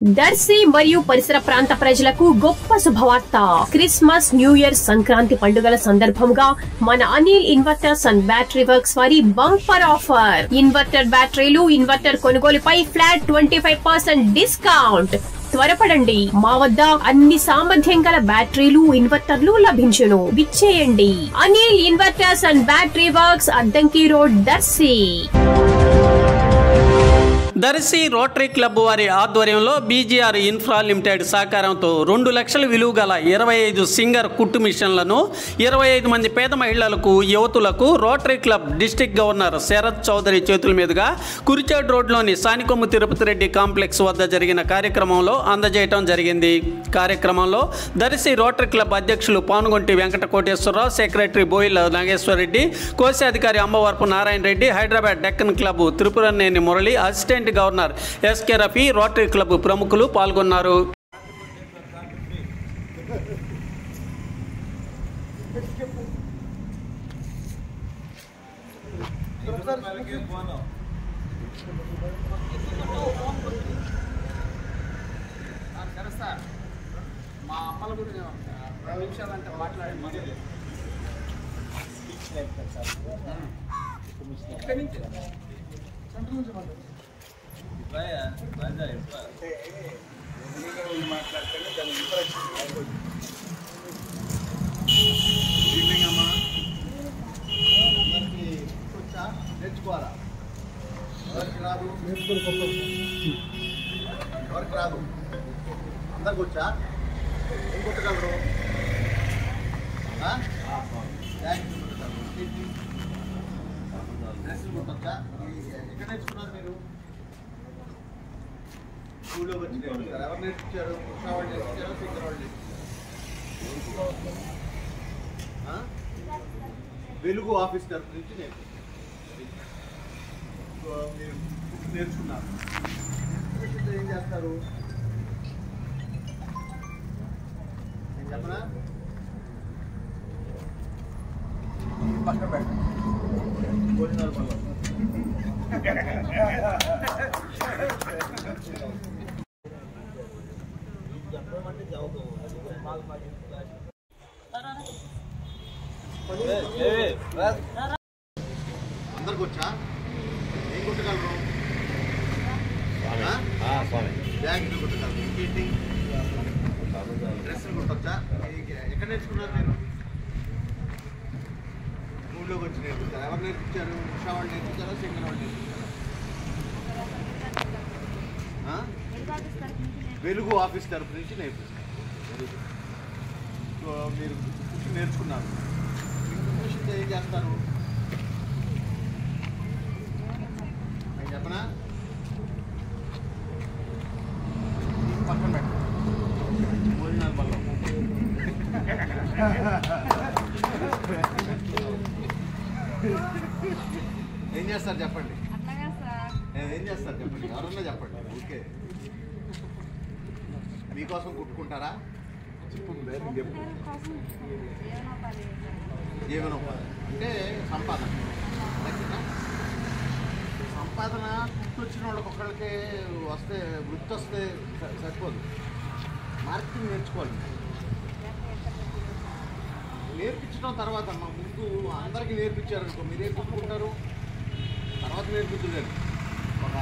దర్శి మరియు పరిసర ప్రాంత ప్రజలకు గొప్ప శుభవార్త. క్రిస్మస్, న్యూ ఇయర్, సంక్రాంతి పండుగల సందర్భంగా మన Anil inverters and battery works వారి బంపర్ ఆఫర్. ఇన్వర్టర్ బ్యాటరీలు, ఇన్వర్టర్ కొనుగోలుపై ఫ్లాట్ 25% డిస్కౌంట్. త్వరపడండి, మా వద్ద అన్ని సామర్థ్యం గల బ్యాటరీలు, ఇన్వర్టర్లు లభించును. విచ్చేయండి. Anil inverters and battery works, Addanki road, Darsi. Darsi rotary club వారి ఆధ్వర్యంలో బీజీఆర్ ఇన్ఫ్రా లిమిటెడ్ సహకారంతో 2 లక్షల విలువ గల 25 సింగర్ కుట్టు మిషన్లను 25 మంది పేద మహిళలకు, యువతులకు rotary club district governor Sarath Chowdary చేతుల మీదుగా కురిచేడు రోడ్లోని సానికొమ్ము తిరుపతి రెడ్డి కాంప్లెక్స్ వద్ద జరిగిన కార్యక్రమంలో అందజేయటం జరిగింది. కార్యక్రమంలో దర్శి రోటరీ క్లబ్ అధ్యక్షులు పానుగొంటి వెంకట కోటేశ్వరరావు, సెక్రటరీ బోయిల నాగేశ్వరరెడ్డి, కోశాధికారి Ambavarapu Narayana Reddy, Hyderabad Deccan club Tripuraneni Murali, assistant governor SK Rafi, rotary club ప్రముఖులు పాల్గొన్నారు. మా అమ్మల గురించి 2 నిమిషాలు అంటే మాట్లాడండి. ఇక్కడి నుంచి సెంటర్ నుంచి మాట్లాడండి. ఈవినింగ్ అమ్మా, అందరికి వచ్చా నేర్చుకోవాలా? ఎవరికి రాదు, ఎవరికి రాదు, అందరికి వచ్చా? ఏం కొట్టగలరు? డ్రెస్సులు కొట్టొచ్చా? ఎక్కడ నేర్చుకున్నారు మీరు? స్కూల్లో వచ్చి నేర్చుకున్నారు. ఎవరు నేర్పించారు? ఉషా వాళ్ళు నేర్పించారు, సింగర్ వాళ్ళు నేర్పించారు. వెలుగు ఆఫీస్ తరఫు నుంచి నేర్పించారు. మీరు నేర్చుకున్నారు. ఏం చేస్తారు నేను చెప్పనా? పక్కన పెట్టండి, భోజనాలు పనులు. అందరికి వచ్చా? ఏం కొట్టగలరు? బ్యాగులు కొట్టగలరు. ఇంకేంటి? డ్రెస్సులు కొట్టొచ్చా? ఎక్కడ నేర్చుకున్నారు మీరు? స్కూల్లోకి వచ్చి నేర్పించారు. ఎవరు నేర్పించారు? ఉషా వాళ్ళు నేర్పించారా, సింగర్ వాళ్ళు నేర్పించారా? వెలుగు ఆఫీస్ తరఫు నుంచి నేర్పిస్తారు. మీరు నేర్చుకున్నారు. ఇన్ఫర్మేషన్ ఏం చేస్తారు నేను చెప్పనా? పక్కన పెట్టండి, భోజనాలు పనులు. ఏం చేస్తారు చెప్పండి? ఏం చేస్తారు చెప్పండి? ఎవరన్నా చెప్పండి. ఓకే, మీకోసం కుట్టుకుంటారా? జీవనోపాధి అంటే సంపాదన. సంపాదన గుర్తొచ్చిన వాళ్ళకి ఒక్కళ్ళకే వస్తే, వృత్తి వస్తే సరిపోదు. మార్కెటింగ్ నేర్చుకోవాలి. నేర్పించడం తర్వాత ముందు అందరికీ నేర్పించారనుకో, మీరేం కుట్టుకుంటారు? తర్వాత నేర్పించలేదు. ఒక